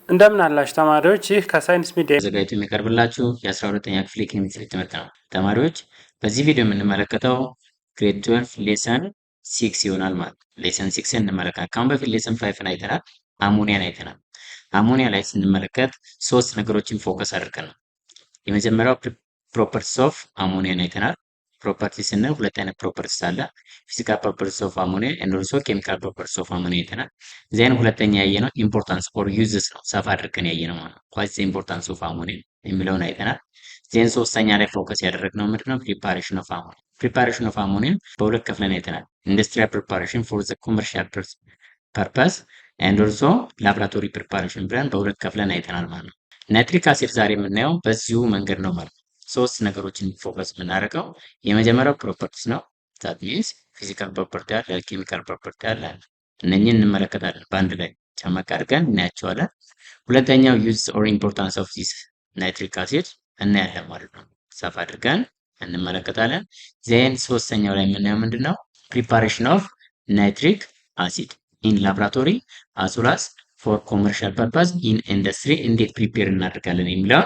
እንደምን አላችሁ ተማሪዎች? ይህ ከሳይንስ ሚዲያ ተዘጋጅቶ የሚቀርብላችሁ የ12ኛ ክፍል የኬሚስትሪ ትምህርት ነው። ተማሪዎች በዚህ ቪዲዮ የምንመለከተው ግሬድ 12 ሌሰን 6 ይሆናል ማለት ነው። ሌሰን 6 እንመለከታለን። ከአሁን በፊት ሌሰን 5 አይተናል፣ አሞኒያን አይተናል። አሞኒያ ላይ ስንመለከት ሶስት ነገሮችን ፎከስ አድርገን ነው። የመጀመሪያው ፕሮፐርቲስ ኦፍ አሞኒያን አይተናል። ፕሮፐርቲ ስንል ሁለት አይነት ፕሮፐርቲስ አለ። ፊዚካል ፕሮፐርቲስ ኦፍ አሞኒያ ኤንድ ኦልሶ ኬሚካል ፕሮፐርቲስ ኦፍ አሞኒያ አይተናል። ዜን ሁለተኛ ያየነው ኢምፖርታንስ ኦር ዩዝስ ነው። ሰፋ አድርገን ያየነው ማለት ነው። ዋትስ ኢምፖርታንስ ኦፍ አሞኒያ የሚለውን አይተናል። ዜን ሶስተኛ ላይ ፎከስ ያደረግነው ምንድነው? ፕሪፓሬሽን ኦፍ አሞኒያ። ፕሪፓሬሽን ኦፍ አሞኒያ በሁለት ከፍለን አይተናል። ኢንዱስትሪያል ፕሪፓሬሽን ፎር ዘ ኮመርሻል ፐርፐስ ኤንድ ኦልሶ ላብራቶሪ ፕሪፓሬሽን ብለን በሁለት ከፍለን አይተናል ማለት ነው። ናይትሪክ አሲድ ዛሬ የምናየው በዚሁ መንገድ ነው ማለት ነው። ሶስት ነገሮችን ፎከስ የምናደርገው የመጀመሪያው ፕሮፐርቲስ ነው። ዛት ሚንስ ፊዚካል ፕሮፐርቲ አለ፣ ኬሚካል ፕሮፐርቲ አለ። እነኚህን እንመለከታለን በአንድ ላይ ጨመቅ አድርገን እናያቸዋለን። ሁለተኛው ዩዝ ኦር ኢምፖርታንስ ኦፍ ዚስ ናይትሪክ አሲድ እናያለን ማለት ነው። ሰፋ አድርገን እንመለከታለን። ዜን ሶስተኛው ላይ የምናየው ምንድን ነው? ፕሪፓሬሽን ኦፍ ናይትሪክ አሲድ ኢን ላብራቶሪ አስ ዌል አስ ፎር ኮመርሻል ፐርፐስ ኢን ኢንዱስትሪ እንዴት ፕሪፔር እናደርጋለን የሚለው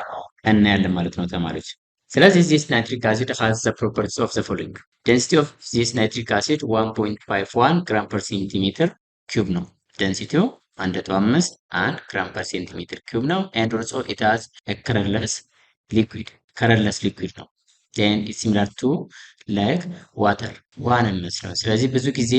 እናያለን ማለት ነው ተማሪዎች። ስለዚህ ዚስ ናይትሪክ አሲድ ሃዝ ዘ ፕሮፐርቲስ ኦፍ ዘ ፎሎዊንግ ዴንሲቲ ኦፍ ዚስ ናይትሪክ አሲድ 1.51 ግራም ፐር ሴንቲሜትር ኪዩብ ነው። ዴንሲቲው 1.51 ግራም ፐር ሴንቲሜትር ኪዩብ ነው። ኤንድ ኦልሶ ኢት ሃዝ ከለርለስ ሊኩዊድ ነው። ዜን ኢትስ ሲሚላር ቱ ላይክ ዋተር ውሃን የሚመስለው። ስለዚህ ብዙ ጊዜ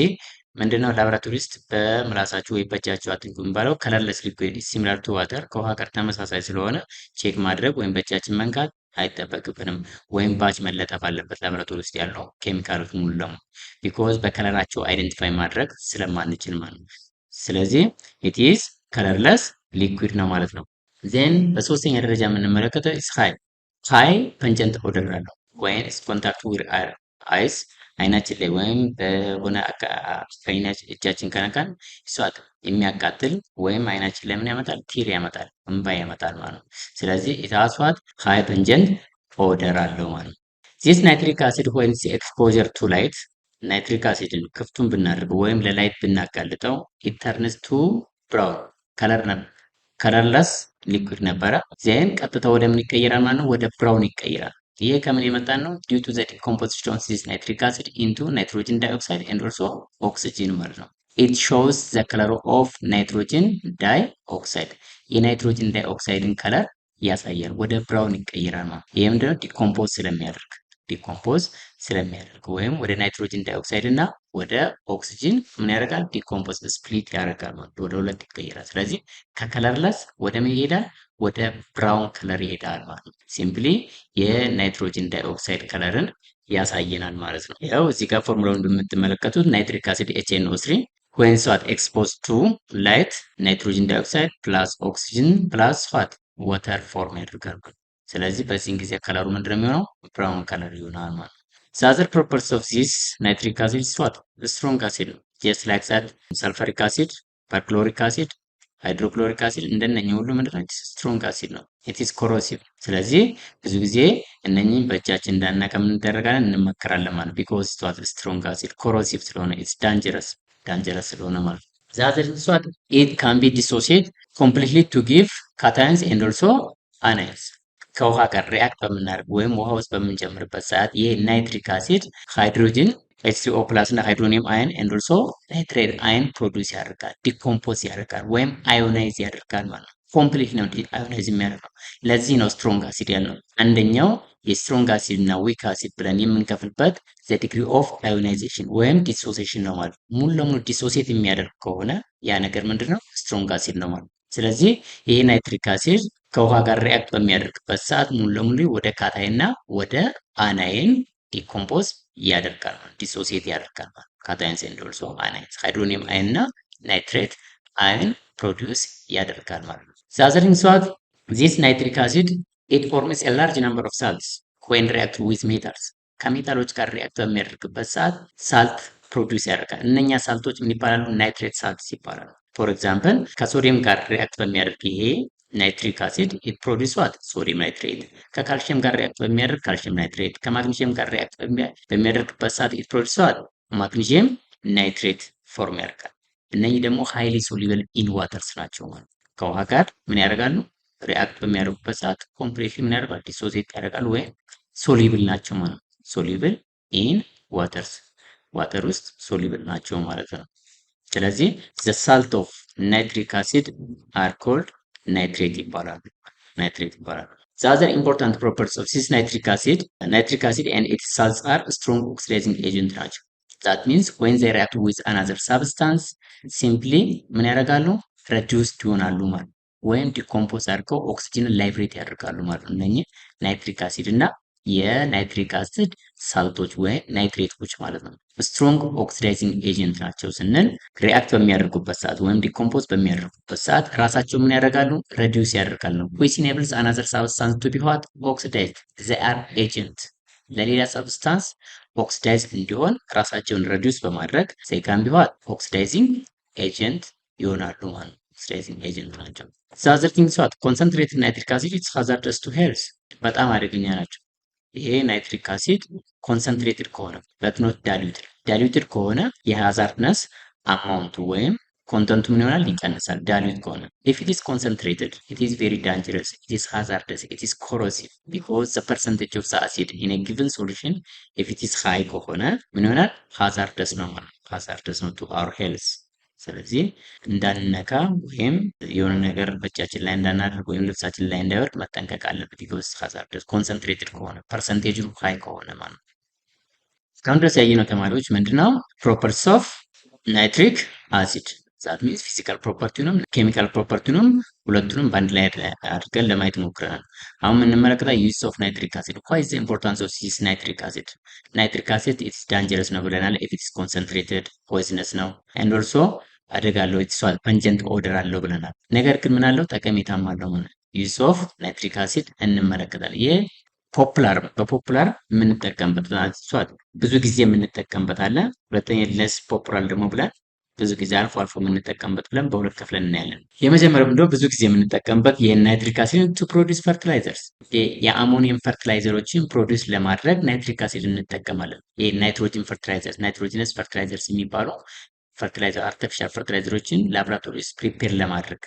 ምንድነው ላብራቶሪ ውስጥ በምላሳችሁ ወይ በእጃችሁ አትንኩ የሚባለው ከለርለስ ሊኩዊድ ሲሚላር ቱ ዋተር ከውሃ ጋር ተመሳሳይ ስለሆነ ቼክ ማድረግ ወይም በእጃችን መንካት አይጠበቅብንም። ወይም ባች መለጠፍ አለበት ላብራቶሪ ውስጥ ያለው ኬሚካሎች ሙሉ ለሙሉ ቢኮዝ በከለራቸው አይደንቲፋይ ማድረግ ስለማንችል ማለት ነው። ስለዚህ ኢት ኢዝ ከለርለስ ሊኩዊድ ነው ማለት ነው። ዜን በሶስተኛ ደረጃ የምንመለከተው ኢስ ሃይ ፐንጀንት ኦደር አለው ወይም ኮንታክት ዊዝ አይስ አይናችን ላይ ወይም በሆነ እጃችን ከነካን እሷት የሚያቃጥል ወይም አይናችን ላይ ምን ያመጣል? ቲር ያመጣል፣ እንባ ያመጣል ማለት ነው። ስለዚህ ኢታስዋት ሃይ ፐንጀንት ኦደር አለው ማለት ነው። ዚስ ናይትሪክ አሲድ ዌን ኤክስፖዠር ቱ ላይት ናይትሪክ አሲድን ክፍቱን ብናደርገው ወይም ለላይት ብናጋልጠው ኢተርንስ ቱ ብራውን ከለርለስ ሊኩዊድ ነበረ። ዜን ቀጥታ ወደ ምን ይቀየራል ማለት ነው? ወደ ብራውን ይቀየራል። ይሄ ከምን የመጣ ነው? ዲው ቱ ዘ ዲኮምፖዚሽን ኦፍ ዚስ ናይትሪክ አሲድ ኢንቱ ናይትሮጅን ዳይኦክሳይድ ኤንድ ኦልሶ ኦክሲጅን ማለት ነው። ኢት ሾውስ ዘ ከለር ኦፍ ናይትሮጅን ዳይ ኦክሳይድ የናይትሮጅን ዳይ ኦክሳይድን ከለር ያሳያል። ወደ ብራውን ይቀየራል ማለት ነው። ይሄ ምንድነው? ዲኮምፖዝ ስለሚያደርግ ወይም ወደ ናይትሮጅን ዳይኦክሳይድ እና ወደ ኦክሲጅን ምን ያደርጋል? ዲኮምፖዝ ስፕሊት ያደርጋል ማለት ወደ ሁለት ይቀየራል። ስለዚህ ከከለርለስ ወደ ምን ይሄዳል? ወደ ብራውን ከለር ይሄዳል ማለት ነው። ሲምፕሊ የናይትሮጅን ዳይኦክሳይድ ከለርን ያሳየናል ማለት ነው። ያው እዚህ ጋር ፎርሙላውን እንደምትመለከቱት ናይትሪክ አሲድ HNO3 when sought exposed to light ናይትሮጅን ዳይኦክሳይድ ፕላስ ኦክሲጅን ፕላስ ዋት ወተር ፎርም ያደርጋል። ስለዚህ በዚህን ጊዜ ከለሩ ምንድነው የሚሆነው? ብራውን ከለር ይሆናል ማለት ነው። The other properties of this nitric acid is what? Strong acid ነው። just like that sulfuric acid, perchloric acid, ሃይድሮክሎሪክ አሲድ እንደነኚህ ሁሉ ምንድነው? ስትሮንግ አሲድ ነው። ኢት ኢዝ ኮሮሲቭ። ስለዚህ ብዙ ጊዜ እነኚህን በእጃችን እንዳናቀ ምን እንደረጋለን? እንመከራለን ማለት ቢኮዝ ስቷት ስትሮንግ አሲድ ኮሮሲቭ ስለሆነ ኢትስ ዳንጀረስ ስለሆነ ማለት ነው። ዛዘር ስቷት ኢት ካን ቢ ዲሶሲየት ኮምፕሊትሊ ቱ ጊቭ ካታይንስ ኤንድ ኦልሶ አናይንስ ከውሃ ጋር ሪአክት በምናደርግ ወይም ውሃ ውስጥ በምንጨምርበት ሰዓት ይህ ናይትሪክ አሲድ ሃይድሮጅን H3O ፕላስ እና ሃይድሮኒየም አየን ኤንድ ኦልሶ ናይትሬት አየን ፕሮዲውስ ያደርጋል፣ ዲኮምፖዝ ያደርጋል ወይም አዮናይዝ ያደርጋል ማለት ነው። ኮምፕሊት ነው አዮናይዝ የሚያደርገው። ለዚህ ነው ስትሮንግ አሲድ ያልነው። አንደኛው የስትሮንግ አሲድ እና ዊክ አሲድ ብለን የምንከፍልበት ዘ ዲግሪ ኦፍ አዮናይዜሽን ወይም ዲሶሴሽን ነው ማለት ነው። ሙሉ ለሙሉ ዲሶሴት የሚያደርግ ከሆነ ያ ነገር ምንድነው? ስትሮንግ አሲድ ነው ማለት ነው። ስለዚህ ይሄ ናይትሪክ አሲድ ከውሃ ጋር ሪአክት በሚያደርግበት ሰዓት ሙሉ ለሙሉ ወደ ካታይን እና ወደ አናይን ዲኮምፖዝ ያደርጋል ማለት ዲሶሲየት ያደርጋል ማለት ካታይንስ ኤንድ ኦልሶ አናይንስ ሃይድሮኒየም አየን እና ናይትሬት አየን ፕሮዲውስ ያደርጋል ማለት ነው። ዛዘሪንግ ስዋት ዚስ ናይትሪክ አሲድ ኢት ፎርምስ ኤ ላርጅ ነምበር ኦፍ ሳልትስ ዌን ሪአክት ዊዝ ሜታልስ ከሜታሎች ጋር ሪአክት በሚያደርግበት ሰዓት ሳልት ፕሮዲውስ ያደርጋል። እነኛ ሳልቶች ምን ይባላሉ? ናይትሬት ሳልትስ ይባላሉ። ፎር ኤግዛምፕል ከሶዲየም ጋር ሪአክት በሚያደርግ ይሄ ናይትሪክ አሲድ ኢት ፕሮዲውስ ዋት ሶዲየም ናይትሬት። ከካልሽየም ጋር ሪአክት በሚያደርግ ካልሽየም ናይትሬት። ከማግኒዥየም ጋር ሪአክት በሚያደርግበት ሰዓት ኢት ፕሮዲውስ ዋት ማግኒዥየም ናይትሬት ፎርም ያደርጋል። እነኚህ ደግሞ ሃይሊ ሶሉብል ኢን ዋተርስ ናቸው ማለት ከውሃ ጋር ምን ያደርጋሉ? ሪአክት በሚያደርጉበት ሰዓት ኮምፕሬሽን ምን ያደርጋሉ? ዲሶሴት ያደርጋሉ ወይም ሶሊብል ናቸው ማለት ነው። ሶሊብል ኢን ዋተርስ ዋተር ውስጥ ሶሊብል ናቸው ማለት ነው። ስለዚህ ዘ ሳልት ኦፍ ናይትሪክ አሲድ አር ኮልድ ናይትሬት ይባላሉ። ናይትሬት ይባላሉ። The other important properties of this nitric acid and its salts are strong oxidizing agent ናቸው። That means when they react with another substance simply ምን ያደርጋሉ? reduced ይሆናሉ ማለት ወይም ዲኮምፖዝ አድርገው ኦክሲጅንን ላይብሬት ያደርጋሉ ማለት ነው። እነኚህ ናይትሪክ አሲድ እና የናይትሪክ አሲድ ሳልቶች ወይም ናይትሬቶች ማለት ነው። ስትሮንግ ኦክሲዳይዚንግ ኤጀንት ናቸው ስንል ሪአክት በሚያደርጉበት ሰዓት ወይም ዲኮምፖዝ በሚያደርጉበት ሰዓት ራሳቸው ምን ያደርጋሉ? ሬዲዩስ ያደርጋሉ ነው። which enables another substance to be what? oxidized. they are agent ለሌላ ሰብስታንስ ኦክሲዳይዝ እንዲሆን ራሳቸውን ሬዲዩስ በማድረግ they can be what? oxidizing agent ይሆናሉ ማለት ነው። ኦክሲዳይዚንግ ኤጀንት ናቸው። the other thing is what? concentrated nitric acid is hazardous to health በጣም አደገኛ ናቸው። ይሄ ናይትሪክ አሲድ ኮንሰንትሬትድ ከሆነ በት ኖት ዳይሉትድ ከሆነ የሃዛርድነስ አማውንቱ ወይም ኮንተንቱ ምን ይሆናል? ይቀንሳል። ዳይሉት ከሆነ if it is concentrated it is very dangerous, it is hazardous, it is corrosive because the percentage of the acid in a given solution if it is high ከሆነ ምን ይሆናል? ሃዛርደስ ነው ማለት ሃዛርደስ ነው to our health። ስለዚህ እንዳንነካ ወይም የሆነ ነገር በእጃችን ላይ እንዳናደርግ ወይም ልብሳችን ላይ እንዳይወርድ መጠንቀቅ አለበት። ቢኮዝ ሃዛርደስ ኮንሰንትሬትድ ከሆነ ፐርሰንቴጁ ሃይ ከሆነ ማለት ነው። እስካሁን ድረስ ያየነው ተማሪዎች ምንድነው? ፕሮፐርቲስ ኦፍ ናይትሪክ አሲድ ዛት ሚንስ ፊዚካል ፕሮፐርቲውንም ኬሚካል ፕሮፐርቲውንም ሁለቱንም በአንድ ላይ አድርገን ለማየት ሞክረናል። አሁን የምንመለከተው ዩዝ ኦፍ ናይትሪክ አሲድ ዋይ ዘ ኢምፖርታንስ ኦፍ ዚስ ናይትሪክ አሲድ። ናይትሪክ አሲድ ኢትስ ዳንጀረስ ነው ብለናል። ኢፍ ኢትስ ኮንሰንትሬትድ ፖይዝነስ ነው ኤንድ ኦልሶ አደጋ አለው። ኢትስ ፐንጀንት ኦደር አለው ብለናል። ነገር ግን ምን አለው? ጠቀሜታም አለው ማለት ዩዝ ኦፍ ናይትሪክ አሲድ እንመለከታለን። ይሄ በፖፑላር የምንጠቀምበት ብዙ ጊዜ የምንጠቀምበት አለ። ሁለተኛ ለስ ፖፑላር ደግሞ ብለን ብዙ ጊዜ አልፎ አልፎ የምንጠቀምበት ብለን በሁለት ከፍለን እናያለን። የመጀመሪያው ምንድነው? ብዙ ጊዜ የምንጠቀምበት የናይትሪክ አሲድ ቱ ፕሮዲውስ ፈርቲላይዘርስ የአሞኒየም ፈርቲላይዘሮችን ፕሮዲውስ ለማድረግ ናይትሪክ አሲድ እንጠቀማለን። የናይትሮጅን ፈርቲላይዘርስ ናይትሮጂነስ ፈርቲላይዘርስ የሚባሉ ፈርቲላይዘር አርቲፊሻል ፈርቲላይዘሮችን ላብራቶሪ ውስጥ ፕሪፔር ለማድረግ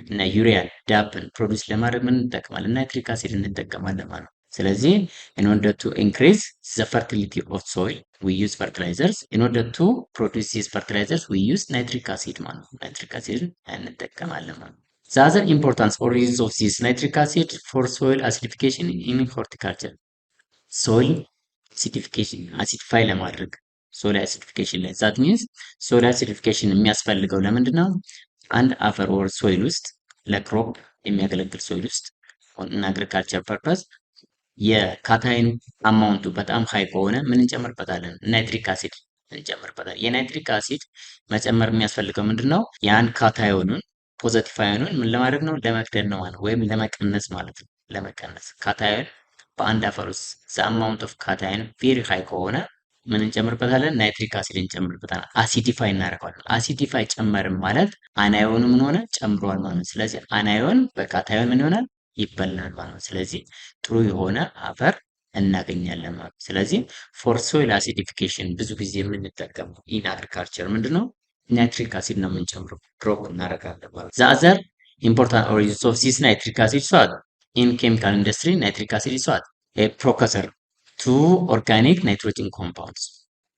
እና ዩሪያን ዳፕን ፕሮዲውስ ለማድረግ ምን እንጠቀማለን? ናይትሪክ አሲድ እንጠቀማለን ማለት ነው። ስለዚህ in order to increase the fertility of soil we use fertilizers, in order to produce these fertilizers we use nitric acid ማለት ነው። nitric acid እንጠቀማለን ማለት ነው። the other importance or use of this nitric acid for soil acidification in horticulture soil acidification acidify ለማድረግ soil acidification ላይ that means soil acidification የሚያስፈልገው ለምንድን ነው? አንድ አፈር or soil ውስጥ ለክሮፕ የሚያገለግል soil ውስጥ on agriculture purpose የካታይን አማውንቱ በጣም ሃይ ከሆነ ምን እንጨምርበታለን? ናይትሪክ አሲድ እንጨምርበታለን። የናይትሪክ አሲድ መጨመር የሚያስፈልገው ምንድነው? ያን ካታዮኑን ፖዚቲቭ አዮኑን ምን ለማድረግ ነው? ለመክደን ነው ማለት ወይም ለመቀነስ ማለት ነው። ለመቀነስ ካታዮን በአንድ አፈር ውስጥ ዘ አማውንት ኦፍ ካታዮን ቬሪ ሃይ ከሆነ ምን እንጨምርበታለን? ናይትሪክ አሲድ እንጨምርበታለን። አሲዲፋይ እናደርገዋለን። አሲዲፋይ ጨመርም ማለት አናዮኑ ምን ሆነ? ጨምሯል ማለት ነው። ስለዚህ አናዮን በካታዮን ምን ይሆናል? ይበላል ማለት ነው። ስለዚህ ጥሩ የሆነ አፈር እናገኛለን ማለት ነው። ስለዚህ ፎር ሶይል አሲዲፊኬሽን ብዙ ጊዜ የምንጠቀመው ኢን አግሪካልቸር ምንድነው? ናይትሪክ አሲድ ነው የምንጨምረው፣ ድሮፕ እናደርጋለን ማለት ነው። ዘአዘር ኢምፖርታንት ኦሪጂንስ ኦፍ ዚስ ናይትሪክ አሲድ ሷት ኢን ኬሚካል ኢንዱስትሪ ናይትሪክ አሲድ ሷት ፕሮከሰር ቱ ኦርጋኒክ ናይትሮጅን ኮምፓውንድስ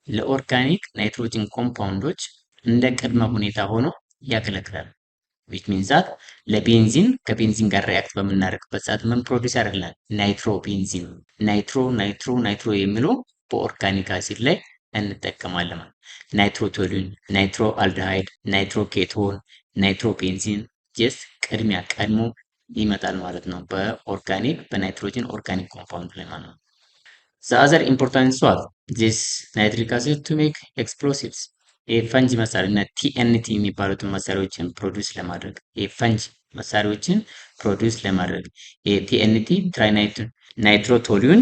ለኦርጋኒክ ናይትሮጅን ኮምፓውንዶች እንደ ቅድመ ሁኔታ ሆኖ ያገለግላል። which means that ለቤንዚን ከቤንዚን ጋር ሪአክት በምናደርግበት ሰዓት ምን ፕሮዲውስ ያደርግላል? ናይትሮ ቤንዚን ናይትሮ የሚሉ በኦርጋኒክ አሲድ ላይ እንጠቀማለን ማለት ናይትሮ ቶሉን፣ ናይትሮ አልደሃይድ፣ ናይትሮ ኬቶን፣ ናይትሮ ቤንዚን ጀስት ቅድሚያ ቀድሞ ይመጣል ማለት ነው በኦርጋኒክ በናይትሮጅን ኦርጋኒክ ኮምፓውንድ ላይ ማለት ነው። the other important is what? this nitric acid to make explosives የፈንጅ መሳሪያ እና ቲኤንቲ የሚባሉትን መሳሪያዎችን ፕሮዲውስ ለማድረግ የፈንጅ መሳሪያዎችን ፕሮዲውስ ለማድረግ የቲኤንቲ ትራይናይትሮቶሉን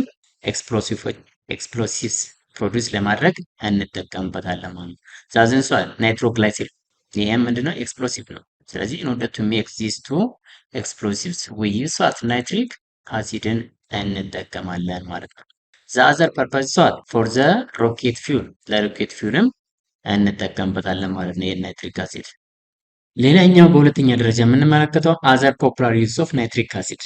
ኤክስፕሎሲቭስ ፕሮዲውስ ለማድረግ እንጠቀምበታለን ማለት ነው። ዛዝንሷ ናይትሮግላይሲል ይሄም ምንድነው? ኤክስፕሎሲቭ ነው። ስለዚህ in order to make these two explosives we use what? ናይትሪክ አሲድን እንጠቀማለን ማለት ነው። the other purpose is what? for the rocket fuel ለሮኬት ፊውልም እንጠቀምበታለን ማለት ነው የናይትሪክ አሲድ። ሌላኛው በሁለተኛ ደረጃ የምንመለከተው አዘር ፖፑላር ዩዝ ኦፍ ናይትሪክ አሲድ።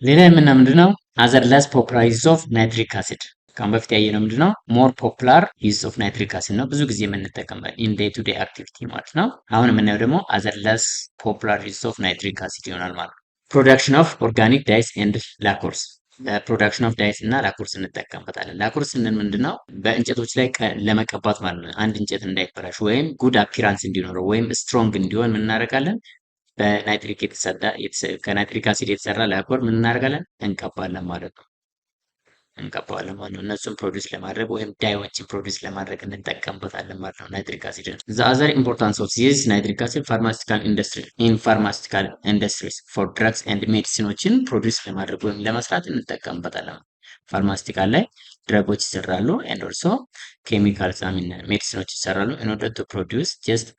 ሌላ የምናየው ምንድነው? አዘር ለስ ፖፑላር ዩዝ ኦፍ ናይትሪክ አሲድ። ከአሁን በፊት ያየነው ምንድነው? ሞር ፖፑላር ዩዝ ኦፍ ናይትሪክ አሲድ ነው፣ ብዙ ጊዜ የምንጠቀምበት ኢን ዴይ ቱ ዴይ አክቲቪቲ ማለት ነው። አሁን የምናየው ደግሞ አዘር ለስ ፖፑላር ዩዝ ኦፍ ናይትሪክ አሲድ ይሆናል ማለት ነው። ፕሮዳክሽን ኦፍ ኦርጋኒክ ዳይስ ኤንድ ላኮርስ። ፕሮዳክሽን ኦፍ ዳይስ እና ላኮርስ እንጠቀምበታለን። ላኮርስ ስንል ምንድነው? በእንጨቶች ላይ ለመቀባት ማለት ነው። አንድ እንጨት እንዳይበላሽ ወይም ጉድ አፒራንስ እንዲኖረው ወይም ስትሮንግ እንዲሆን ምን እናደርጋለን? በናይትሪክ ከናይትሪክ አሲድ የተሰራ ላኮር ምን እናደርጋለን? እንቀባለን ማለት ነው። እነሱን ፕሮዲውስ ለማድረግ ወይም ዳይዎችን ፕሮዲውስ ለማድረግ እንጠቀምበታለን ማለት ነው ናይትሪክ አሲድን። ዘ አዘር ኢምፖርታንስ ኦፍ ዚስ ናይትሪክ አሲድ ፋርማሲቲካል ኢንዱስትሪ ኢን ፋርማሲቲካል ኢንዱስትሪስ ፎር ድራግስ ኤንድ ሜዲሲኖችን ፕሮዲውስ ለማድረግ ወይም ለመስራት እንጠቀምበታለን። ፋርማሲቲካል ላይ ድረጎች ይሰራሉ ኤንድ ኦልሶ ኬሚካልስ ሜዲሲኖች ይሰራሉ ኢን ኦርደር ቱ ፕሮዲውስ ጀስት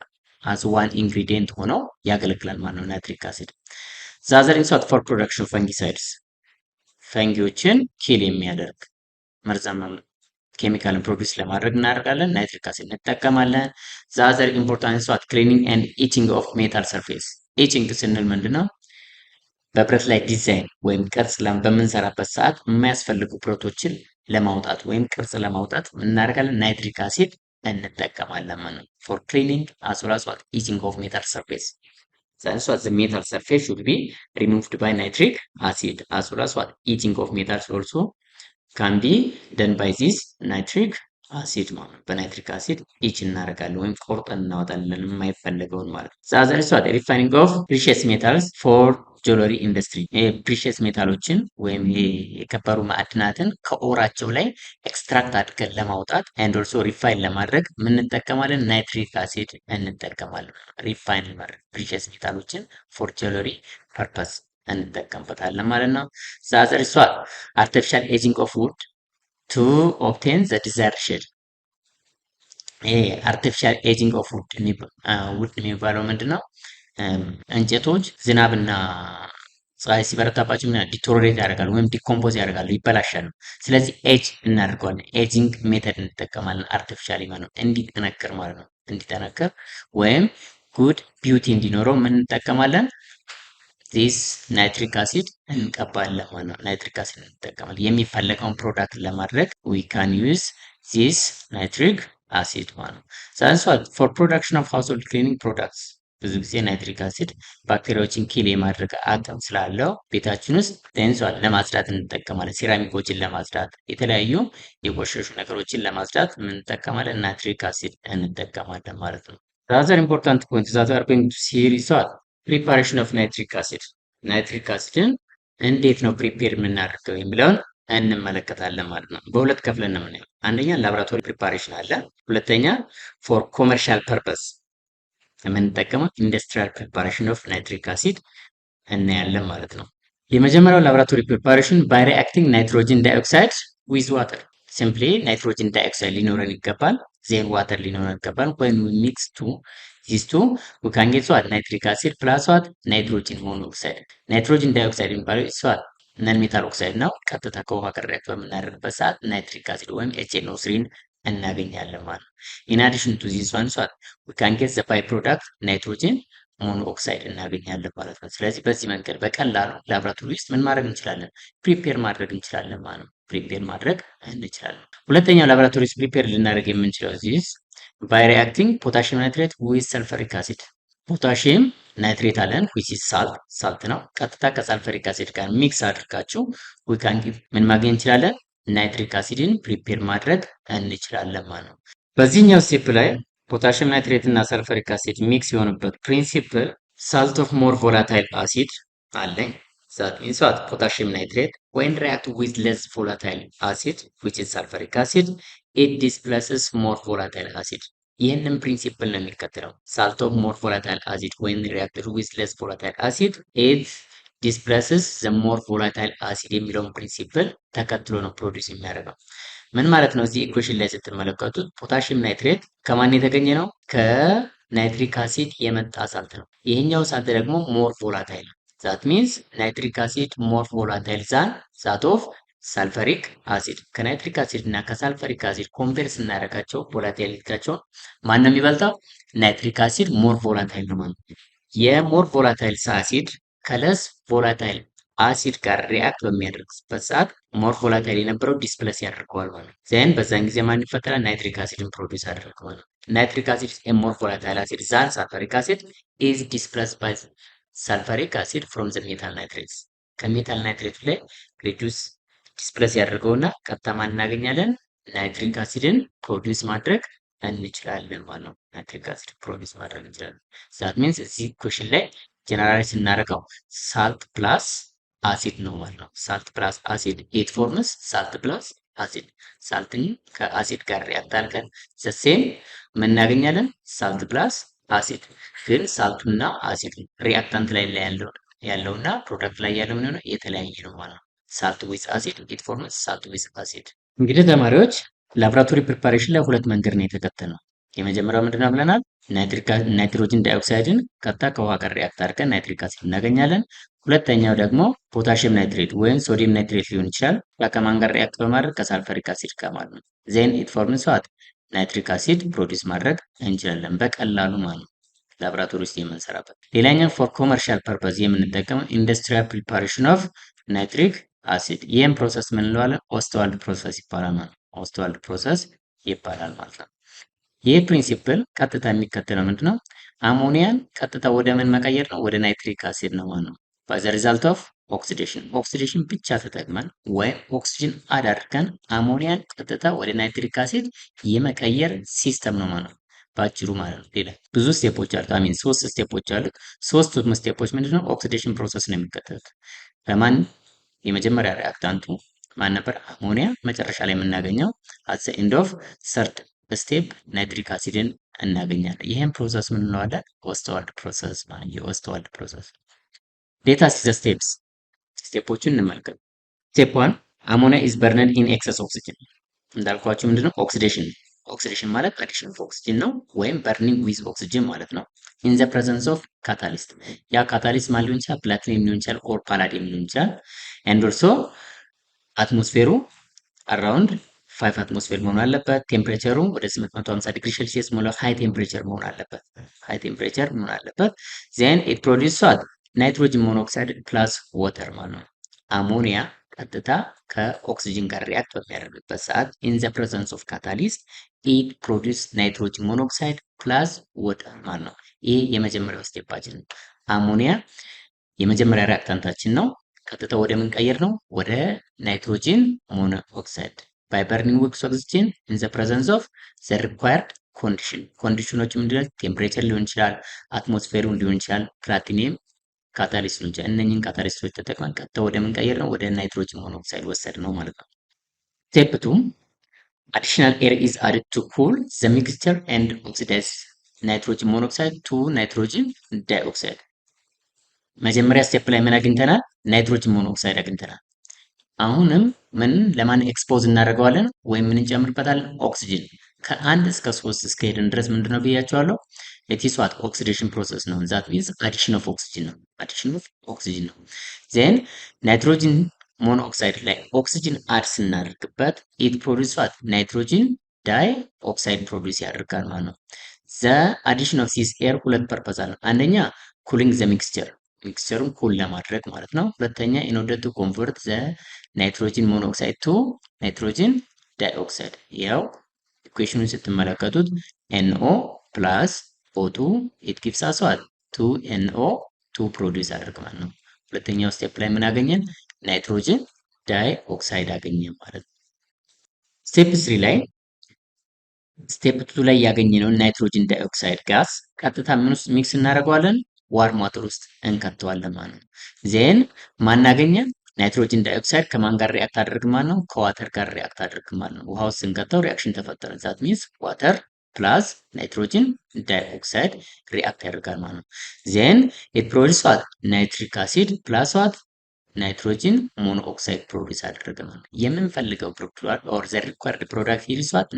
አስ ዋን ኢንግሪዲየንት ሆኖ ያገለግላል ማለት ነው ናይትሪክ አሲድ። ዘ አዘር ኢንሳት ፎር ፕሮዳክሽን ፈንጊሳይድስ ፈንጊዎችን ኪል የሚያደርግ መርዛማ ኬሚካልን ፕሮዲውስ ለማድረግ እናደርጋለን። ናይትሪክ አሲድ እንጠቀማለን። ዘ አዘር ኢምፖርታንት ኢንሳት ክሊኒንግ ኤንድ ኢቺንግ ኦፍ ሜታል ሰርፌስ። ኢቺንግ ስንል ምንድነው? በብረት ላይ ዲዛይን ወይም ቅርጽ በምንሰራበት ሰዓት የማያስፈልጉ ብረቶችን ለማውጣት ወይም ቅርጽ ለማውጣት እናደርጋለን ናይትሪክ አሲድ እንጠቀማለን ማለት ነው። ፎር ክሊኒንግ አስ ዌል አስ ዋት ኢቺንግ ኦፍ ሜታል ሰርፌስ That's what the metal surface should be removed by nitric acid as well as what eating of metals also can be done by this nitric acid ማለት ነው። በናይትሪክ አሲድ ኢች እናደርጋለን ወይም ቆርጠን እናወጣለን የማይፈለገውን ማለት ነው። other is what refining of precious metals for ጆለሪ ኢንዱስትሪ ፕሪሺየስ ሜታሎችን ወይም የከበሩ ማዕድናትን ከኦራቸው ላይ ኤክስትራክት አድርገን ለማውጣት ኤንድ ኦልሶ ሪፋይን ለማድረግ የምንጠቀማለን ናይትሪክ አሲድ እንጠቀማለን። ሪፋይን ለማድረግ ፕሪሺየስ ሜታሎችን ፎር ጆለሪ ፐርፐስ እንጠቀምበታለን ማለት ነው። ዛዘር ሷ አርቲፊሻል ኤጂንግ ኦፍ ውድ ቱ ኦብቴን ዘ ዲዛይር ሼድ። ይሄ አርቲፊሻል ኤጂንግ ኦፍ ውድ የሚባለው ምንድን ነው? እንጨቶች ዝናብና ፀሐይ ሲበረታባቸው ዲቶሮሬት ያደርጋሉ ወይም ዲኮምፖዝ ያደርጋሉ፣ ይበላሻሉ። ስለዚህ ኤጅ እናደርገዋለን። ኤጂንግ ሜተድ እንጠቀማለን። አርቲፊሻሊ ማለት ነው፣ እንዲጠነክር ማለት ነው። እንዲጠነክር ወይም ጉድ ቢዩቲ እንዲኖረው ምን እንጠቀማለን? ዚስ ናይትሪክ አሲድ እንቀባለን ማለት ነው። ናይትሪክ አሲድ እንጠቀማለን የሚፈለገውን ፕሮዳክት ለማድረግ ዊ ካን ዩዝ ዚስ ናይትሪክ አሲድ ማለት ነው። ሳንስ ፎር ፕሮዳክሽን ኦፍ ሃውስሆልድ ክሊኒንግ ፕሮዳክትስ ብዙ ጊዜ ናይትሪክ አሲድ ባክቴሪያዎችን ኪል የማድረግ አቅም ስላለው ቤታችን ውስጥ ቴንሷል ለማጽዳት እንጠቀማለን። ሴራሚኮችን ለማጽዳት፣ የተለያዩ የቆሸሹ ነገሮችን ለማጽዳት እንጠቀማለን። ናይትሪክ አሲድ እንጠቀማለን ማለት ነው። ራዘር ኢምፖርታንት ፖይንት ዛት አር ጎይንግ ቱ ሲሪስ ፕሪፓሬሽን ኦፍ ናይትሪክ አሲድ። ናይትሪክ አሲድን እንዴት ነው ፕሪፔር የምናደርገው የሚለውን እንመለከታለን ማለት ነው። በሁለት ከፍለን ነው የምናየው። አንደኛ ላቦራቶሪ ፕሪፓሬሽን አለ። ሁለተኛ ፎር ኮመርሻል ፐርፐስ የምንጠቀመው ኢንዱስትሪያል ፕሪፓሬሽን ኦፍ ናይትሪክ አሲድ እናያለን ማለት ነው። የመጀመሪያው ላቦራቶሪ ፕሪፓሬሽን ባይ ሪአክቲንግ ናይትሮጅን ዳይኦክሳይድ ዊዝ ዋተር። ሲምፕሊ ናይትሮጅን ዳይኦክሳይድ ሊኖረን ይገባል፣ ዜን ዋተር ሊኖረን ይገባል። ወይም ሚክስ ዚስ ቱ ዊ ካን ጌት ዋት ናይትሪክ አሲድ ፕላስ ዋት ናይትሮጅን ሞኖክሳይድ። ናይትሮጅን ዳይኦክሳይድ የሚባለው ስዋት ነን ሜታል ኦክሳይድ ነው። ቀጥታ ከውሃ ጋር ሪአክት በምናደርግበት ሰዓት ናይትሪክ አሲድ ወይም HNO3 እናገኛለን ማለት ነው። ኢን አዲሽን ቱ ዚስ ዋን ስዋት ዊ ካን ጌት ዘ ባይ ፕሮዳክት ናይትሮጅን ሞኖኦክሳይድ እናገኛለን ማለት ነው። ስለዚህ በዚህ መንገድ በቀላሉ ላቦራቶሪ ውስጥ ምን ማድረግ እንችላለን? ፕሪፔር ማድረግ እንችላለን ማለት ነው። ፕሪፔር ማድረግ እንችላለን። ሁለተኛው ላቦራቶሪ ውስጥ ፕሪፔር ልናደርግ የምንችለው ዚስ ባይ ሪአክቲንግ ፖታሽየም ናይትሬት ዊዝ ሰልፈሪክ አሲድ። ፖታሽየም ናይትሬት አለን ዊች ኢዝ ሳልት ነው። ቀጥታ ከሰልፈሪክ አሲድ ጋር ሚክስ አድርጋችሁ ዊ ካን ጊቭ ምን ማግኘት እንችላለን? ናይትሪክ አሲድን ፕሪፔር ማድረግ እንችላለን ማለት ነው። በዚህኛው ስቴፕ ላይ ፖታሽየም ናይትሬት እና ሰልፈሪክ አሲድ ሚክስ የሆኑበት ፕሪንሲፕል ሳልት ኦፍ ሞር ቮላታይል አሲድ አለኝ ዛት ሚንስ ዋት ፖታሽየም ናይትሬት when react with less volatile acid which is sulfuric acid it displaces more volatile acid። ይህንን ፕሪንሲፕል ነው የሚከተለው። ሳልት ኦፍ ሞር ቮላታይል አሲድ when reacted with less volatile acid it displaces the more volatile acid የሚለውን ፕሪንሲፕል ተከትሎ ነው ፕሮዲውስ የሚያደርገው። ምን ማለት ነው? እዚህ ኢኩዌሽን ላይ ስትመለከቱት ፖታሽየም ናይትሬት ከማን የተገኘ ነው? ከናይትሪክ አሲድ የመጣ ሳልት ነው። ይሄኛው ሳልት ደግሞ ሞር ቮላታይል ነው። ዛት ሚንስ ናይትሪክ አሲድ ሞር ቮላታይል ዛን ዛት ኦፍ ሳልፈሪክ አሲድ ከናይትሪክ አሲድ እና ከሳልፈሪክ አሲድ ኮምፔር ስናደርጋቸው ቮላቲሊቲያቸውን ማን ነው የሚበልጠው? ናይትሪክ አሲድ ሞር ቮላታይል ነው ማለት ነው። የሞር ቮላታይል አሲድ ከለስ ቮላታይል አሲድ ጋር ሪአክት በሚያደርግበት ሰዓት ሞር ቮላታይል የነበረው ዲስፕለስ ያደርገዋል ማለት ነው። ዜን በዛን ጊዜ ማን ይፈጠራል? ናይትሪክ አሲድን ፕሮዲውስ ያደርግ ማለት ነው። ናይትሪክ አሲድ ኤ ሞር ቮላታይል አሲድ ዛን ሳልፈሪክ አሲድ ኢዝ ዲስፕለስ ባይ ሳልፈሪክ አሲድ ፍሮም ዘ ሜታል ናይትሬትስ ከሜታል ናይትሬቱ ላይ ሪዱስ ዲስፕለስ ያደርገውና ቀጥታ ማን እናገኛለን? ናይትሪክ አሲድን ፕሮዲውስ ማድረግ እንችላለን ማለት ነው። ናይትሪክ አሲድ ፕሮዲውስ ማድረግ እንችላለን። ዛት ሚንስ እዚህ ኩዌሽን ላይ ጀነራላይዝ ስናደርገው ሳልት ፕላስ አሲድ ነው ማለት ነው። ሳልት ፕላስ አሲድ ኢት ፎርምስ ሳልት ፕላስ አሲድ። ሳልትን ከአሲድ ጋር ሪአክት አድርገን ዘሴም ምን እናገኛለን? ሳልት ፕላስ አሲድ። ግን ሳልቱና አሲዱ ሪአክታንት ላይ ያለውና ፕሮዳክት ላይ ያለው ምን ሆነ? የተለያየ ነው ማለት ነው። ሳልት ዊዝ አሲድ ኢት ፎርምስ ሳልት ዊዝ አሲድ። እንግዲህ ተማሪዎች ላቦራቶሪ ፕሪፓሬሽን ላይ ሁለት መንገድ ነው የተከተልነው። የመጀመሪያው ምንድነው ብለናል? ናይትሮጅን ዳይኦክሳይድን ቀጥታ ከውሃ ጋር ሪአክት አድርገን ናይትሪክ አሲድ እናገኛለን። ሁለተኛው ደግሞ ፖታሽየም ናይትሬት ወይም ሶዲየም ናይትሬት ሊሆን ይችላል። ከማን ጋር ሪአክት በማድረግ ከሳልፈሪክ አሲድ ጋር ማለት ነው። ዜን ኢት ፎርምስ ዋት ናይትሪክ አሲድ ፕሮዲውስ ማድረግ እንችላለን በቀላሉ ማለት ነው። ላቦራቶሪ ውስጥ የምንሰራበት። ሌላኛው ፎር ኮመርሻል ፐርፐዝ የምንጠቀመው ኢንዱስትሪያል ፕሪፓሬሽን ኦፍ ናይትሪክ አሲድ። ይህም ፕሮሰስ ምን እንለዋለን? ኦስትዋልድ ፕሮሰስ ይባላል ማለት ነው። ኦስትዋልድ ፕሮሰስ ይባላል ማለት ነው። ይህ ፕሪንሲፕል ቀጥታ የሚከተለው ምንድነው? አሞኒያን ቀጥታ ወደ ምን መቀየር ነው? ወደ ናይትሪክ አሲድ ነው ማለት ነው። ባይ ዘ ሪዛልት ኦፍ ኦክሲዴሽን ብቻ ተጠቅመን ወይም ኦክሲጅን አድ አድርገን አሞኒያን ቀጥታ ወደ ናይትሪክ አሲድ የመቀየር ሲስተም ነው ማለት ነው። ባጭሩ ማለት ነው። ሌላ ብዙ ስቴፖች አሉት። አሚን 3 ስቴፖች አሉት። ሶስቱም ስቴፖች ምንድነው? ኦክሲዴሽን ፕሮሰስ ነው የሚከተሉት። ለማን የመጀመሪያ ሪአክታንቱ ማን ነበር? አሞኒያ። መጨረሻ ላይ የምናገኘው አት ዘ ኤንድ ኦፍ ሰርድ ስቴፕ ናይትሪክ አሲድን እናገኛለን። ይህም ፕሮሰስ ምን እንለዋለን? ኦስትዋልድ ፕሮሰስ ማለት የኦስትዋልድ ፕሮሰስ። ሌት አስ ዘ ስቴፕስ ስቴፖቹን እንመልከት። ስቴፕ 1 አሞኒያ ኢዝ በርነድ ኢን ኤክሰስ ኦክሲጅን። እንዳልኳችሁ ምንድነው? ኦክሲዴሽን ማለት አዲሽን ኦፍ ኦክሲጅን ነው፣ ወይም በርኒንግ ዊዝ ኦክሲጅን ማለት ነው። ኢን ዘ ፕሬዘንስ ኦፍ ካታሊስት። ያ ካታሊስት ማን ሊሆን ይችላል? ፕላቲኒየም ሊሆን ይችላል፣ ኦር ፓላዲየም ሊሆን ይችላል። ኤንድ ኦልሶ አትሞስፌሩ አራውንድ 5 አትሞስፌር መሆን አለበት። ቴምፕሬቸሩ ወደ 850 ዲግሪ ሴልሲየስ ሙሉ ሃይ ቴምፕሬቸር መሆን አለበት። ዜን ኢት ፕሮዲውስ ዋት ናይትሮጅን ሞኖክሳይድ ፕላስ ዋተር ማለት ነው። አሞኒያ ቀጥታ ከኦክሲጅን ጋር ሪአክት በሚያደርግበት ሰዓት ኢን ዘ ፕሬዘንስ ኦፍ ካታሊስት ኢት ፕሮዲውስ ናይትሮጅን ሞኖክሳይድ ፕላስ ዋተር ማለት ነው። ይህ የመጀመሪያው ስቴፓችን ነው። አሞኒያ የመጀመሪያ ሪአክታንታችን ነው። ቀጥታ ወደ ምን ቀየር ነው? ወደ ናይትሮጅን ሞኖክሳይድ by burning with oxygen in the presence of the required condition። ኮንዲሽኖች ምንድነው? ቴምፕሬቸር ሊሆን ይችላል፣ አትሞስፌሩን ሊሆን ይችላል፣ ፕላቲኒየም ካታሊስት ሊሆን ይችላል። እነኚህን ካታሊስቶች ተጠቅመን ቀጥታ ወደ ምን ቀየር ነው? ወደ ናይትሮጅን ሞኖክሳይድ ወሰድ ነው ማለት ነው። ስቴፕ 2 additional air is added to cool the mixture and oxidize nitrogen monoxide to nitrogen dioxide። መጀመሪያ ስቴፕ ላይ ምን አግኝተናል? ናይትሮጅን ሞኖክሳይድ አግኝተናል። አሁንም ምን ለማን ኤክስፖዝ እናደርገዋለን? ወይም ምን እንጨምርበታለን? ኦክሲጅን። ከ1 እስከ 3 እስከ ሄድን ድረስ ምንድነው ብያቸዋለሁ? ኢትስ ዋት ኦክሲዴሽን ፕሮሰስ ነው። ዛት ሚንስ አዲሽን ኦፍ ኦክሲጅን ነው። ዜን ናይትሮጅን ሞኖክሳይድ ላይ ኦክሲጅን አድ ስናደርግበት ኢት ፕሮዲውስ ዋት ናይትሮጅን ዳይ ኦክሳይድ ፕሮዲውስ ያደርጋል ማለት ነው። ዘ አዲሽን ኦፍ ዚስ ኤር ሁለት ፐርፐዝ አለው። አንደኛ ኩሊንግ ዘ ሚክስቸሩን ኩል ለማድረግ ማለት ነው። ሁለተኛ ኢን ኦርደር ቱ ኮንቨርት ዘ ናይትሮጅን ሞኖክሳይድ ቱ ናይትሮጅን ዳይኦክሳይድ። ያው ኢኩዌሽኑን ስትመለከቱት NO ፕላስ O2 ኢት ጊቭስ አስ ዋት 2NO2 ፕሮዲውስ አድርግ ማለት ነው። ሁለተኛው ስቴፕ ላይ ምን አገኘን? ናይትሮጅን ዳይኦክሳይድ አገኘን ማለት ነው። ስቴፕ 3 ላይ ስቴፕ 2 ላይ ያገኘነውን ናይትሮጅን ዳይኦክሳይድ ጋስ ቀጥታ ምን ውስጥ ሚክስ እናደርገዋለን? ዋርም ዋተር ውስጥ እንከተዋለን ማለት ነው። ዜን ማናገኘን? ናይትሮጅን ዳይኦክሳይድ ከማን ጋር ሪአክት አድርግ ማለት ነው? ከዋተር ጋር ሪአክት አድርግ ማለት ነው። ውሃ ውስጥ ስንከተው ሪአክሽን ተፈጠረ። ዛት ሚንስ ዋተር ፕላስ ናይትሮጅን ዳይኦክሳይድ ሪአክት ያደርጋል ማለት ነው። ዜን ኢት ፕሮዲውስ ዋት ናይትሪክ አሲድ ፕላስ ዋት ናይትሮጅን ሞኖኦክሳይድ ፕሮዲውስ አደረገ ማለት ነው። የምንፈልገው ፕሮዳክት ኦር ዘ ሪኳየርድ ፕሮዳክት ኢዝ ዋት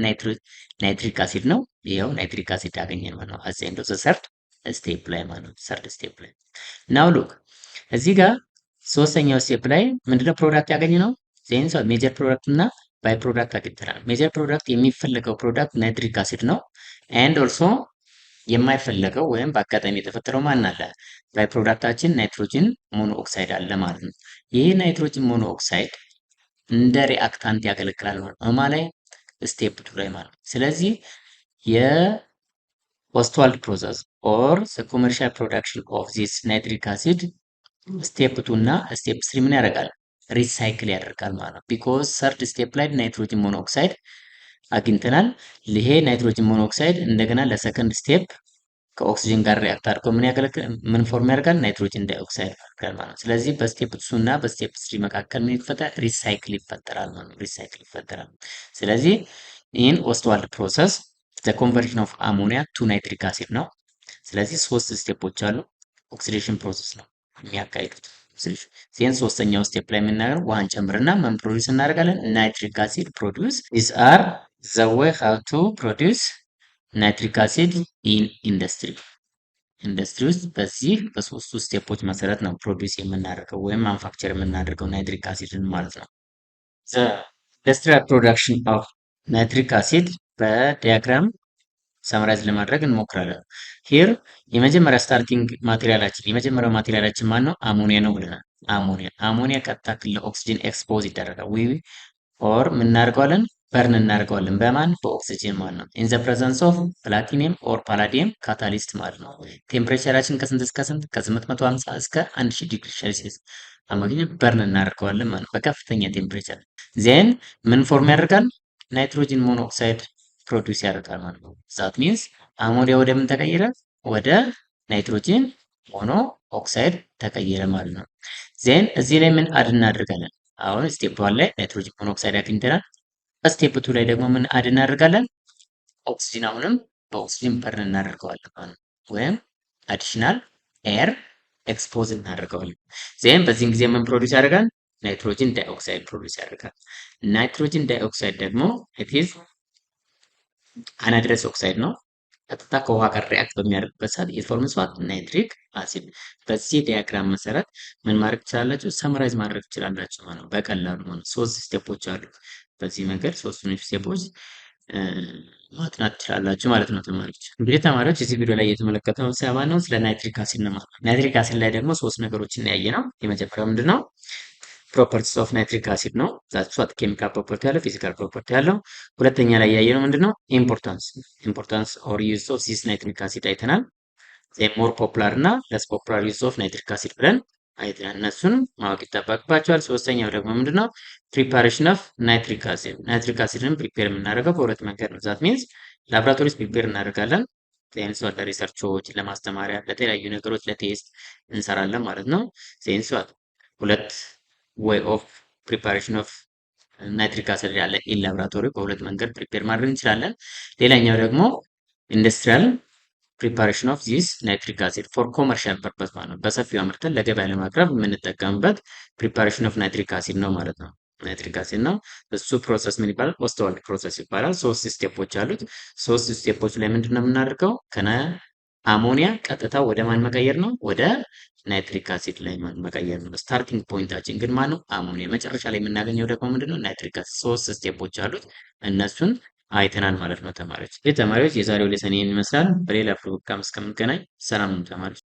ናይትሪክ አሲድ ነው። ይሄው ናይትሪክ አሲድ አገኘን ማለት ነው። አት ዘ ኤንድ ኦፍ ዘ ሰርድ ስቴፕ ላይ ማለት ነው። ሰርድ ስቴፕ ላይ ናው ሉክ እዚህ ጋር ሶስተኛው ስቴፕ ላይ ምንድነው ፕሮዳክት ያገኘ ነው? ዜን ሜጀር ፕሮዳክት እና ባይ ፕሮዳክት አግኝተናል። ሜጀር ፕሮዳክት የሚፈለገው ፕሮዳክት ናይትሪክ አሲድ ነው። ኤንድ ኦልሶ የማይፈለገው ወይም በአጋጣሚ የተፈጠረው ማን አለ? ባይ ፕሮዳክታችን ናይትሮጅን ሞኖ ኦክሳይድ አለ ማለት ነው። ይህ ናይትሮጅን ሞኖ ኦክሳይድ እንደ ሪአክታንት ያገለግላል ማለት ነው። እማ ላይ ስቴፕ ቱ ላይ ማለት ነው። ስለዚህ የኦስትዋልድ ፕሮሰስ ኦር ኮመርሻል ፕሮዳክሽን ኦፍ ዚስ ናይትሪክ አሲድ ስቴፕ ቱ እና ስቴፕ ስሪ ምን ያደርጋል? ሪሳይክል ያደርጋል ማለት ነው። ቢኮዝ ሰርድ ስቴፕ ላይ ናይትሮጅን ሞኖክሳይድ አግኝተናል። ይሄ ናይትሮጅን ሞኖክሳይድ እንደገና ለሰከንድ ስቴፕ ከኦክሲጅን ጋር ሪአክት አድርጎ ምን ፎርም ያደርጋል? ናይትሮጅን ዳይኦክሳይድ ያደርጋል ማለት ነው። ስለዚህ በስቴፕ ቱ እና በስቴፕ ስሪ መካከል ምን ይፈጠራል? ሪሳይክል ይፈጠራል ማለት ነው። ሪሳይክል ይፈጠራል። ስለዚህ ይህን ኦስትዋልድ ፕሮሰስ ዘ ኮንቨርሽን ኦፍ አሞኒያ ቱ ናይትሪክ አሲድ ነው። ስለዚህ ሶስት ስቴፖች አሉ። ኦክሲዴሽን ፕሮሰስ ነው የሚያካሂዱት። ዜን ሶስተኛው ስቴፕ ላይ የምናደርገው ውሃን ጨምርና ምን ፕሮዲውስ እናደርጋለን? ናይትሪክ አሲድ ፕሮዲውስ። ዲስ አር ዘ ዌይ ሃው ቱ ፕሮዲውስ ናይትሪክ አሲድ ኢን ኢንዱስትሪ። ኢንዱስትሪ ውስጥ በዚህ በሶስቱ ስቴፖች መሰረት ነው ፕሮዲውስ የምናደርገው ወይም ማንፋክቸር የምናደርገው ናይትሪክ አሲድን ማለት ነው። ዘ ኢንዱስትሪያል ፕሮዳክሽን ኦፍ ናይትሪክ አሲድ በዲያግራም ሰምራይዝ ለማድረግ እንሞክራለን። ሂር የመጀመሪያ ስታርቲንግ ማቴሪያላችን የመጀመሪያው ማቴሪያላችን ማን ነው? አሞኒያ ነው ብለናል። አሞኒያ ቀጥታ ለኦክሲጅን ኤክስፖዝ ይደረጋል። ኦር ምን እናደርገዋለን? በርን እናደርገዋለን። በማን? በኦክሲጅን ማለት ነው። ኢን ዘ ፕሬዘንስ ኦፍ ፕላቲኒየም ኦር ፓላዲየም ካታሊስት ማለት ነው። ቴምፕሬቸራችን ከስንት እስከ ስንት? ከ850 እስከ 1000 ዲግሪ ሴልሲየስ አማካኝነት በርን እናደርገዋለን ማለት ነው፣ በከፍተኛ ቴምፕሬቸር። ዜን ምን ፎርም ያደርጋል? ናይትሮጅን ሞኖክሳይድ ፕሮዲውስ ያደርጋል ማለት ነው። ዛት ሚንስ አሞኒያ ወደ ምን ተቀየረ? ወደ ናይትሮጅን ሞኖ ኦክሳይድ ተቀየረ ማለት ነው። ዜን እዚህ ላይ ምን አድ እናደርጋለን? አሁን ስቴፕ ዋን ላይ ናይትሮጅን ሞኖክሳይድ አግኝተናል። ስቴፕ ቱ ላይ ደግሞ ምን አድ እናደርጋለን? ኦክሲጅን አሁንም በኦክሲጅን በርን እናደርገዋለን ማለት ነው። ወይም አዲሽናል ኤር ኤክስፖዝ እናደርገዋለን። ዜን በዚህን ጊዜ ምን ፕሮዲውስ ያደርጋል? ናይትሮጅን ዳይኦክሳይድ ፕሮዲውስ ያደርጋል። ናይትሮጅን ዳይኦክሳይድ ደግሞ ኢት ኢዝ አናድረስ ኦክሳይድ ነው። ቀጥታ ከውሃ ጋር ሪአክት በሚያደርግበት ሰዓት የፎርምስ ዋት? ናይትሪክ አሲድ። በዚህ ዲያግራም መሰረት ምን ማድረግ ትችላላችሁ? ሰመራይዝ ማድረግ ትችላላችሁ ማለት ነው፣ በቀላሉ ማለት ሶስት ስቴፖች አሉ። በዚህ መንገድ ሶስቱን ስቴፖች ማጥናት ትችላላችሁ ማለት ነው ተማሪዎች። እንግዲህ ተማሪዎች እዚህ ቪዲዮ ላይ እየተመለከተው ስለማን ነው? ስለ ናይትሪክ አሲድ ነው ማለት ነው። ናይትሪክ አሲድ ላይ ደግሞ ሶስት ነገሮችን ያየ ነው። የመጀመሪያው ምንድነው? ፕሮፐርቲስ ኦፍ ናይትሪክ አሲድ ነው። ዛትስ ዋት ኬሚካል ፕሮፐርቲ ያለው፣ ፊዚካል ፕሮፐርቲ ያለው። ሁለተኛ ላይ ያየነው ምንድነው? ኢምፖርታንስ ኦር ዩዝ ኦፍ ዚስ ናይትሪክ አሲድ አይተናል። ሞር ፖፑላር እና ለስ ፖፑላር ዩዝ ኦፍ ናይትሪክ አሲድ ብለን አይተናል። እነሱን ማወቅ ይጠበቅባቸዋል። ሶስተኛው ደግሞ ምንድነው? ፕሪፓሬሽን ኦፍ ናይትሪክ አሲድ። ናይትሪክ አሲድን ፕሪፔር የምናደርገው በሁለት መንገድ ነው። ዛት ሚንስ ላብራቶሪስ ፕሪፔር እናደርጋለን። ሴንስ ዋት ለሪሰርቾች፣ ለማስተማሪያ፣ ለተለያዩ ነገሮች ለቴስት እንሰራለን ማለት ነው። ሴንስ ዋት ሁለት ዌይ ኦፍ ፕሪፓሬሽን ኦፍ ናይትሪክ አሲድ ያለ ኢን ላብራቶሪ በሁለት መንገድ ፕሪፔር ማድረግ እንችላለን። ሌላኛው ደግሞ ኢንዱስትሪያል ፕሪፓሬሽን ኦፍ ዚስ ናይትሪክ አሲድ ፎር ኮመርሻል ፐርፐስ ማለት ነው። በሰፊው አምርተን ለገበያ ለማቅረብ የምንጠቀምበት ፕሪፓሬሽን ኦፍ ናይትሪክ አሲድ ነው ማለት ነው። ናይትሪክ አሲድ ነው እሱ ፕሮሰስ ምን ይባላል? ኦስትዋልድ ፕሮሰስ ይባላል። ሶስት ስቴፖች አሉት። ሶስት ስቴፖች ላይ ምንድን ነው የምናደርገው? አሞኒያ ቀጥታ ወደ ማን መቀየር ነው? ወደ ናይትሪክ አሲድ ላይ መቀየር ነው። ስታርቲንግ ፖይንታችን ግን ማን ነው? አሞኒያ። መጨረሻ ላይ የምናገኘው ደግሞ ምንድነው? ናይትሪክ አሲድ። ሶስት ስቴፖች አሉት። እነሱን አይተናል ማለት ነው ተማሪዎች። ተማሪዎች የዛሬው ሌሰን ይህን ይመስላል። በሌላ ፕሮግራም እስከምንገናኝ ሰላም ተማሪዎች።